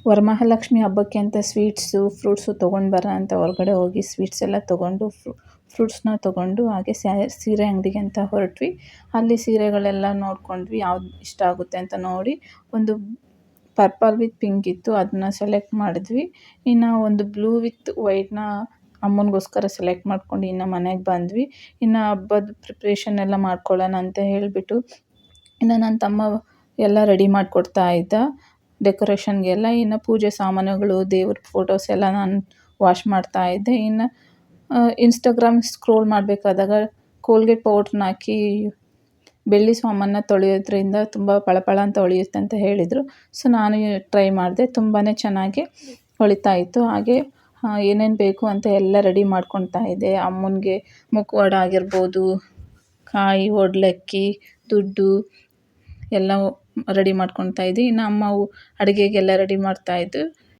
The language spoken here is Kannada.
ವರಮಹಾಲಕ್ಷ್ಮಿ ಹಬ್ಬಕ್ಕೆ ಅಂತ ಸ್ವೀಟ್ಸು ಫ್ರೂಟ್ಸು ತೊಗೊಂಡು ಬರೋಣ ಅಂತ ಹೊರಗಡೆ ಹೋಗಿ ಸ್ವೀಟ್ಸ್ ಎಲ್ಲ ತೊಗೊಂಡು ಫ್ರೂಟ್ಸ್ನ ತೊಗೊಂಡು ಹಾಗೆ ಸೀರೆ ಅಂಗಡಿಗೆ ಅಂತ ಹೊರಟ್ವಿ. ಅಲ್ಲಿ ಸೀರೆಗಳೆಲ್ಲ ನೋಡ್ಕೊಂಡ್ವಿ, ಯಾವ್ದು ಇಷ್ಟ ಆಗುತ್ತೆ ಅಂತ ನೋಡಿ ಒಂದು ಪರ್ಪಲ್ ವಿತ್ ಪಿಂಕ್ ಇತ್ತು, ಅದನ್ನ ಸೆಲೆಕ್ಟ್ ಮಾಡಿದ್ವಿ. ಇನ್ನು ಒಂದು ಬ್ಲೂ ವಿತ್ ವೈಟ್ನ ಅಮ್ಮನಿಗೋಸ್ಕರ ಸೆಲೆಕ್ಟ್ ಮಾಡ್ಕೊಂಡು ಇನ್ನು ಮನೆಗೆ ಬಂದ್ವಿ. ಇನ್ನು ಹಬ್ಬದ ಪ್ರಿಪ್ರೇಷನ್ ಎಲ್ಲ ಮಾಡ್ಕೊಳ್ಳೋಣ ಅಂತ ಹೇಳಿಬಿಟ್ಟು ಇನ್ನು ನನ್ನ ತಮ್ಮ ಎಲ್ಲ ರೆಡಿ ಮಾಡಿಕೊಡ್ತಾ ಇದ್ದ ಡೆಕೋರೇಷನ್ಗೆಲ್ಲ. ಇನ್ನು ಪೂಜೆ ಸಾಮಾನುಗಳು, ದೇವ್ರ ಫೋಟೋಸ್ ಎಲ್ಲ ನಾನು ವಾಶ್ ಮಾಡ್ತಾ ಇದ್ದೆ. ಇನ್ನು ಇನ್ಸ್ಟಾಗ್ರಾಮ್ ಸ್ಕ್ರೋಲ್ ಮಾಡಬೇಕಾದಾಗ ಕೋಲ್ಗೇಟ್ ಪೌಡ್ರನ್ನ ಹಾಕಿ ಬೆಳ್ಳಿ ಸಾಮಾನ ತೊಳೆಯೋದ್ರಿಂದ ತುಂಬ ಪಳಪಳ ಅಂತ ಹೊಳೆಯುತ್ತೆ ಅಂತ ಹೇಳಿದರು. ಸೊ ನಾನು ಟ್ರೈ ಮಾಡಿದೆ, ತುಂಬಾ ಚೆನ್ನಾಗಿ ಹೊಳಿತಾ ಇತ್ತು. ಹಾಗೆ ಏನೇನು ಬೇಕು ಅಂತ ಎಲ್ಲ ರೆಡಿ ಮಾಡ್ಕೊತಾ ಇದ್ದೆ. ಅಮ್ಮನಿಗೆ ಮುಖವಾಡ ಆಗಿರ್ಬೋದು, ಕಾಯಿ, ಒಡ್ಲಕ್ಕಿ, ದುಡ್ಡು ಎಲ್ಲ ರೆಡಿ ಮಾಡ್ಕೊತಾ ಇದ್ದೆ. ಇನ್ನು ಅಮ್ಮ ಅಡುಗೆಗೆಲ್ಲ ರೆಡಿ ಮಾಡ್ತಾಯಿದ್ದು.